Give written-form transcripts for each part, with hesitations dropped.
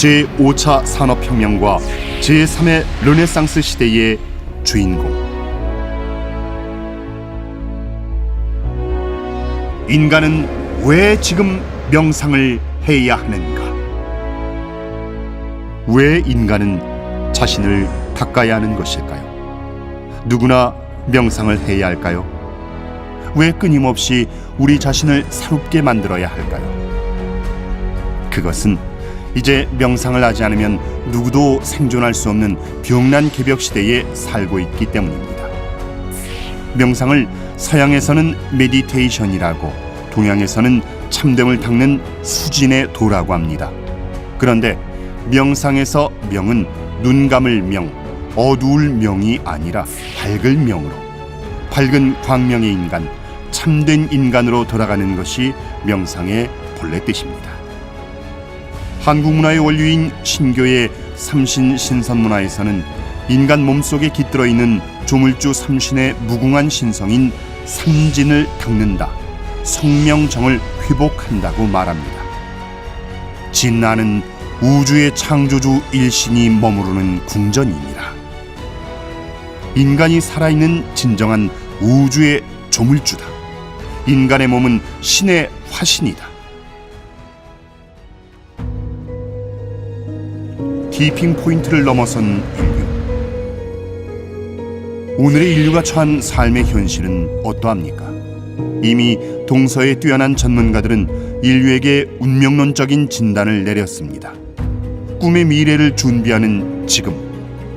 제5차 산업혁명과 제3의 르네상스 시대의 주인공. 인간은 왜 지금 명상을 해야 하는가? 왜 인간은 자신을 닦아야 하는 것일까요? 누구나 명상을 해야 할까요? 왜 끊임없이 우리 자신을 새롭게 만들어야 할까요? 그것은 이제 명상을 하지 않으면 누구도 생존할 수 없는 병난 개벽 시대에 살고 있기 때문입니다. 명상을 서양에서는 메디테이션이라고, 동양에서는 참됨을 닦는 수진의 도라고 합니다. 그런데 명상에서 명은 눈 감을 명, 어두울 명이 아니라 밝을 명으로, 밝은 광명의 인간, 참된 인간으로 돌아가는 것이 명상의 본래 뜻입니다. 한국 문화의 원류인 신교의 삼신신선문화에서는 인간 몸속에 깃들어 있는 조물주 삼신의 무궁한 신성인 삼진을 닦는다, 성명정을 회복한다고 말합니다. 진나는 우주의 창조주 일신이 머무르는 궁전이니라. 인간이 살아있는 진정한 우주의 조물주다. 인간의 몸은 신의 화신이다. 티핑 포인트를 넘어선 인류. 오늘의 인류가 처한 삶의 현실은 어떠합니까? 이미 동서의 뛰어난 전문가들은 인류에게 운명론적인 진단을 내렸습니다. 꿈의 미래를 준비하는 지금,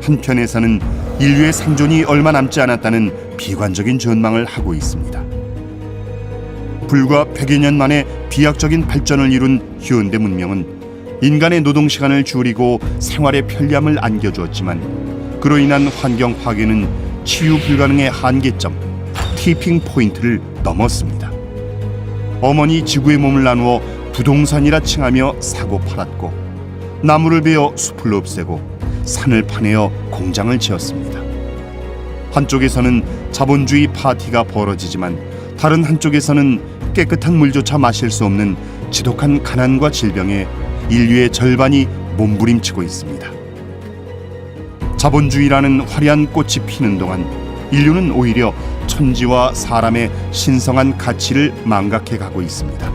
한편에서는 인류의 생존이 얼마 남지 않았다는 비관적인 전망을 하고 있습니다. 불과 100여 년 만에 비약적인 발전을 이룬 현대 문명은 인간의 노동시간을 줄이고 생활의 편리함을 안겨주었지만, 그로 인한 환경 파괴는 치유 불가능의 한계점, 티핑 포인트를 넘었습니다. 어머니 지구의 몸을 나누어 부동산이라 칭하며 사고 팔았고, 나무를 베어 숲을 없애고 산을 파내어 공장을 지었습니다. 한쪽에서는 자본주의 파티가 벌어지지만, 다른 한쪽에서는 깨끗한 물조차 마실 수 없는 지독한 가난과 질병에 인류의 절반이 몸부림치고 있습니다. 자본주의라는 화려한 꽃이 피는 동안 인류는 오히려 천지와 사람의 신성한 가치를 망각해 가고 있습니다.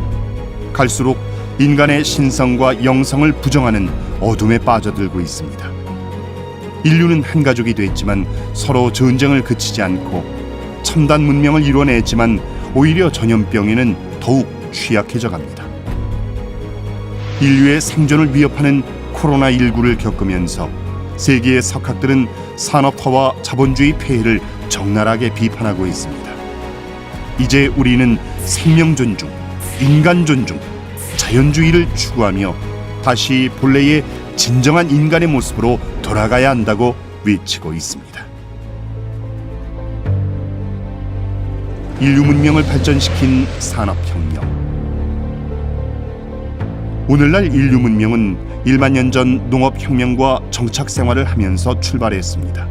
갈수록 인간의 신성과 영성을 부정하는 어둠에 빠져들고 있습니다. 인류는 한 가족이 됐지만 서로 전쟁을 그치지 않고, 첨단 문명을 이뤄냈지만 오히려 전염병에는 더욱 취약해져 갑니다. 인류의 생존을 위협하는 코로나19를 겪으면서 세계의 석학들은 산업화와 자본주의 폐해를 적나라하게 비판하고 있습니다. 이제 우리는 생명 존중, 인간 존중, 자연주의를 추구하며 다시 본래의 진정한 인간의 모습으로 돌아가야 한다고 외치고 있습니다. 인류 문명을 발전시킨 산업혁명. 오늘날 인류 문명은 1만 년 전 농업혁명과 정착생활을 하면서 출발했습니다.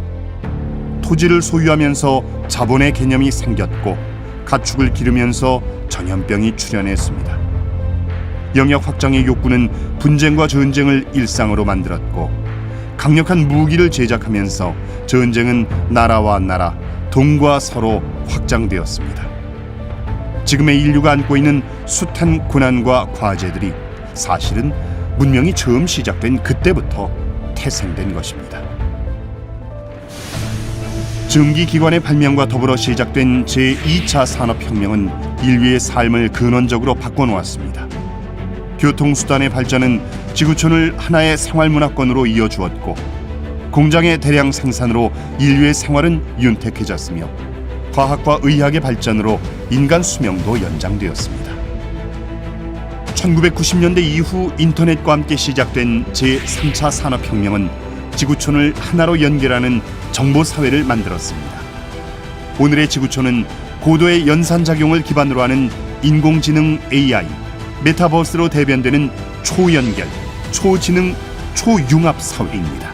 토지를 소유하면서 자본의 개념이 생겼고, 가축을 기르면서 전염병이 출현했습니다. 영역 확장의 욕구는 분쟁과 전쟁을 일상으로 만들었고, 강력한 무기를 제작하면서 전쟁은 나라와 나라, 동과 서로 확장되었습니다. 지금의 인류가 안고 있는 숱한 고난과 과제들이 사실은 문명이 처음 시작된 그때부터 태생된 것입니다. 증기기관의 발명과 더불어 시작된 제2차 산업혁명은 인류의 삶을 근원적으로 바꿔놓았습니다. 교통수단의 발전은 지구촌을 하나의 생활문화권으로 이어주었고, 공장의 대량 생산으로 인류의 생활은 윤택해졌으며, 과학과 의학의 발전으로 인간 수명도 연장되었습니다. 1990년대 이후 인터넷과 함께 시작된 제3차 산업혁명은 지구촌을 하나로 연결하는 정보사회를 만들었습니다. 오늘의 지구촌은 고도의 연산작용을 기반으로 하는 인공지능 AI, 메타버스로 대변되는 초연결, 초지능, 초융합 사회입니다.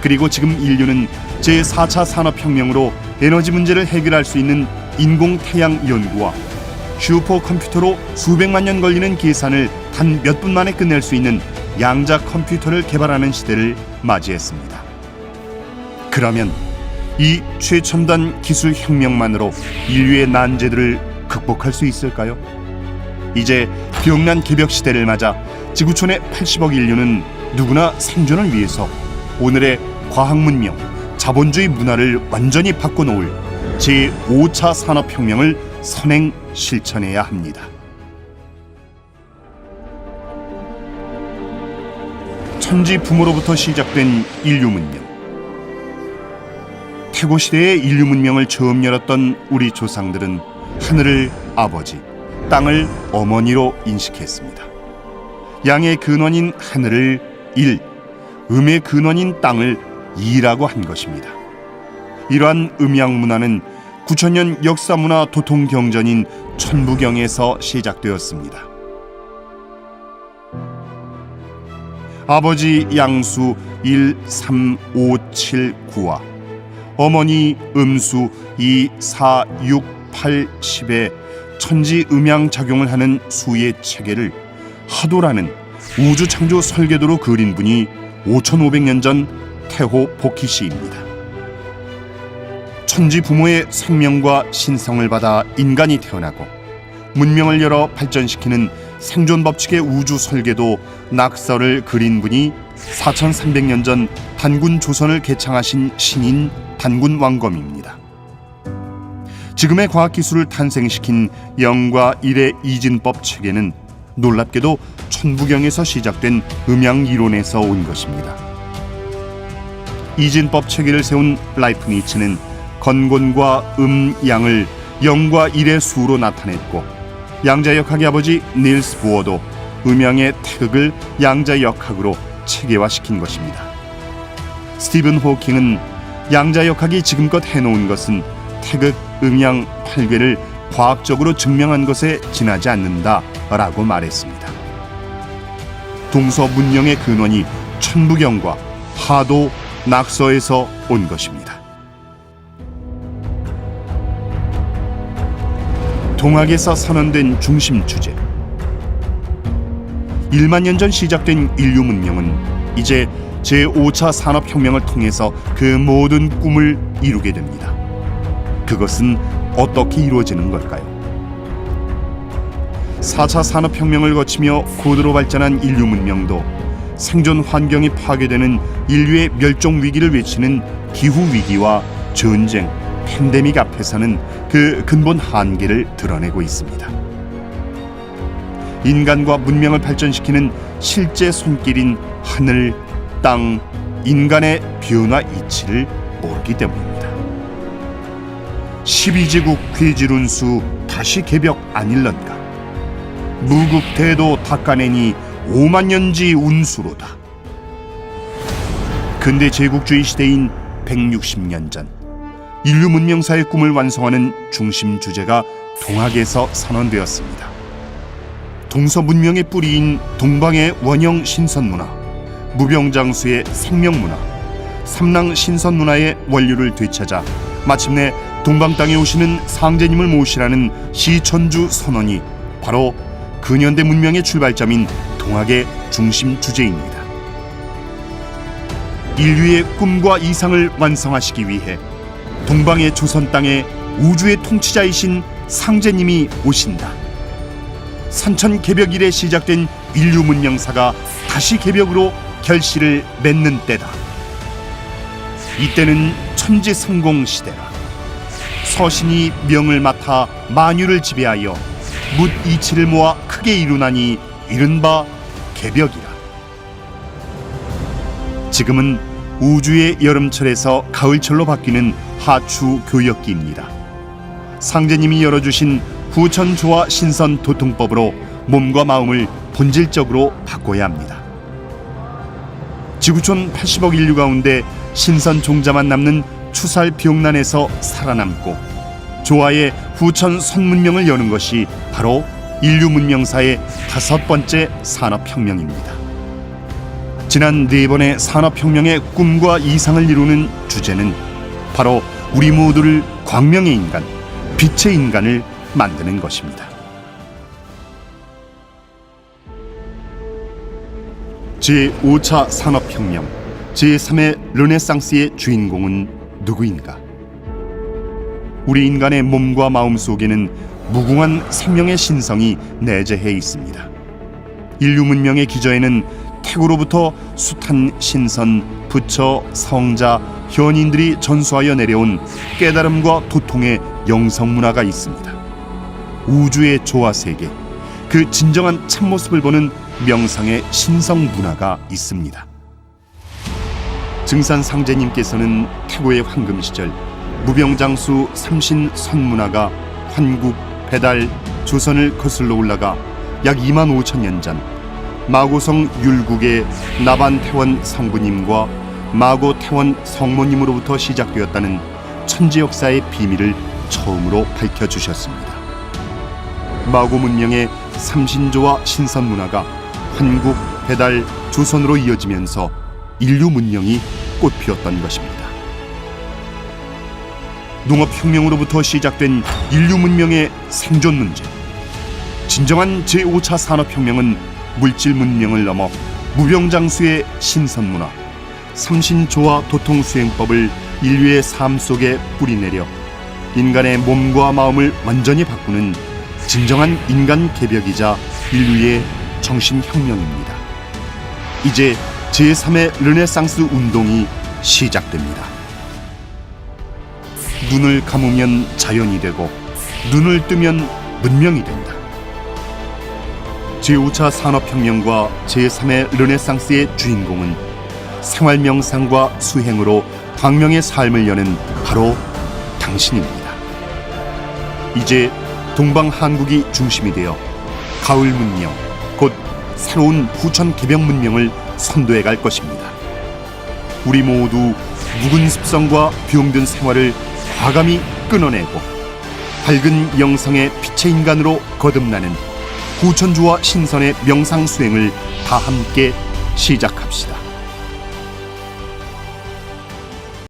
그리고 지금 인류는 제4차 산업혁명으로 에너지 문제를 해결할 수 있는 인공태양 연구와 슈퍼컴퓨터로 수백만 년 걸리는 계산을 단 몇 분 만에 끝낼 수 있는 양자 컴퓨터를 개발하는 시대를 맞이했습니다. 그러면 이 최첨단 기술 혁명만으로 인류의 난제들을 극복할 수 있을까요? 이제 병난 개벽 시대를 맞아 지구촌의 80억 인류는 누구나 생존을 위해서 오늘의 과학 문명, 자본주의 문화를 완전히 바꿔놓을 제5차 산업혁명을 선행 실천해야 합니다. 천지 부모로부터 시작된 인류 문명. 태고 시대의 인류 문명을 처음 열었던 우리 조상들은 하늘을 아버지, 땅을 어머니로 인식했습니다. 양의 근원인 하늘을 일, 음의 근원인 땅을 이라고 한 것입니다. 이러한 음양 문화는 9,000년 역사 문화 도통 경전인 천부경에서 시작되었습니다. 아버지 양수 1, 3, 5, 7, 9와 어머니 음수 2, 4, 6, 8, 10의 천지 음양 작용을 하는 수의 체계를 하도라는 우주 창조 설계도로 그린 분이 5,500년 전 태호 보키시입니다. 천지 부모의 생명과 신성을 받아 인간이 태어나고 문명을 열어 발전시키는 생존 법칙의 우주 설계도 낙서를 그린 분이 4,300년 전 단군 조선을 개창하신 신인 단군 왕검입니다. 지금의 과학기술을 탄생시킨 0과 1의 이진법 체계는 놀랍게도 천부경에서 시작된 음양 이론에서 온 것입니다. 이진법 체계를 세운 라이프니츠는 건곤과 양을 0과 1의 수로 나타냈고, 양자역학의 아버지 닐스 보어도 음양의 태극을 양자역학으로 체계화시킨 것입니다. 스티븐 호킹은 양자역학이 지금껏 해놓은 것은 태극, 음양, 8괴를 과학적으로 증명한 것에 지나지 않는다라고 말했습니다. 동서 문명의 근원이 천부경과 하도, 낙서에서 온 것입니다. 동학에서 선언된 중심 주제. 1만 년 전 시작된 인류 문명은 이제 제5차 산업혁명을 통해서 그 모든 꿈을 이루게 됩니다. 그것은 어떻게 이루어지는 걸까요? 4차 산업혁명을 거치며 고도로 발전한 인류 문명도 생존 환경이 파괴되는 인류의 멸종 위기를 외치는 기후 위기와 전쟁, 팬데믹 앞에서는 그 근본 한계를 드러내고 있습니다. 인간과 문명을 발전시키는 실제 손길인 하늘, 땅, 인간의 변화 이치를 모르기 때문입니다. 12제국 괴질운수 다시 개벽 아닐런가. 무국대도 닦아내니 5만 년지 운수로다. 근대 제국주의 시대인 160년 전 인류 문명사의 꿈을 완성하는 중심 주제가 동학에서 선언되었습니다. 동서 문명의 뿌리인 동방의 원형 신선문화, 무병장수의 생명문화, 삼랑 신선문화의 원류를 되찾아 마침내 동방 땅에 오시는 상제님을 모시라는 시천주 선언이 바로 근현대 문명의 출발점인 동학의 중심 주제입니다. 인류의 꿈과 이상을 완성하시기 위해 동방의 조선 땅에 우주의 통치자이신 상제님이 오신다. 선천 개벽 이래 시작된 인류 문명사가 다시 개벽으로 결실을 맺는 때다. 이때는 천지성공 시대라. 서신이 명을 맡아 만유를 지배하여 묻 이치를 모아 크게 이루나니 이른바 개벽이라. 지금은 우주의 여름철에서 가을철로 바뀌는 하추 교역기입니다. 상제님이 열어주신 후천조화 신선 도통법으로 몸과 마음을 본질적으로 바꿔야 합니다. 지구촌 80억 인류 가운데 신선 종자만 남는 추살 병난에서 살아남고 조화의 후천 선문명을 여는 것이 바로 인류 문명사의 5번째 산업혁명입니다. 지난 4번의 산업혁명의 꿈과 이상을 이루는 주제는 바로 우리 모두를 광명의 인간, 빛의 인간을 만드는 것입니다. 제5차 산업혁명, 제3의 르네상스의 주인공은 누구인가? 우리 인간의 몸과 마음 속에는 무궁한 생명의 신성이 내재해 있습니다. 인류 문명의 기저에는 태고로부터 숱한 신선, 부처, 성자, 현인들이 전수하여 내려온 깨달음과 도통의 영성 문화가 있습니다. 우주의 조화 세계, 그 진정한 참모습을 보는 명상의 신성 문화가 있습니다. 증산상제님께서는 태고의 황금 시절 무병장수 삼신 선문화가 환국, 배달, 조선을 거슬러 올라가 약 2만 5천 년 전 마고성 율국의 나반태원 성부님과 마고태원 성모님으로부터 시작되었다는 천지 역사의 비밀을 처음으로 밝혀주셨습니다. 마고 문명의 삼신조와 신선 문화가 환국, 배달, 조선으로 이어지면서 인류 문명이 꽃피웠던 것입니다. 농업혁명으로부터 시작된 인류 문명의 생존 문제, 진정한 제5차 산업혁명은 물질 문명을 넘어 무병장수의 신선문화, 삼신조화 도통수행법을 인류의 삶 속에 뿌리내려 인간의 몸과 마음을 완전히 바꾸는 진정한 인간 개벽이자 인류의 정신혁명입니다. 이제 제3의 르네상스 운동이 시작됩니다. 눈을 감으면 자연이 되고 눈을 뜨면 문명이 된다. 제5차 산업혁명과 제3의 르네상스의 주인공은 생활명상과 수행으로 광명의 삶을 여는 바로 당신입니다. 이제 동방 한국이 중심이 되어 가을 문명, 곧 새로운 후천 개벽 문명을 선도해 갈 것입니다. 우리 모두 묵은 습성과 병든 생활을 과감히 끊어내고 밝은 영성의 빛의 인간으로 거듭나는 후천주와 신선의 명상 수행을 다 함께 시작합시다.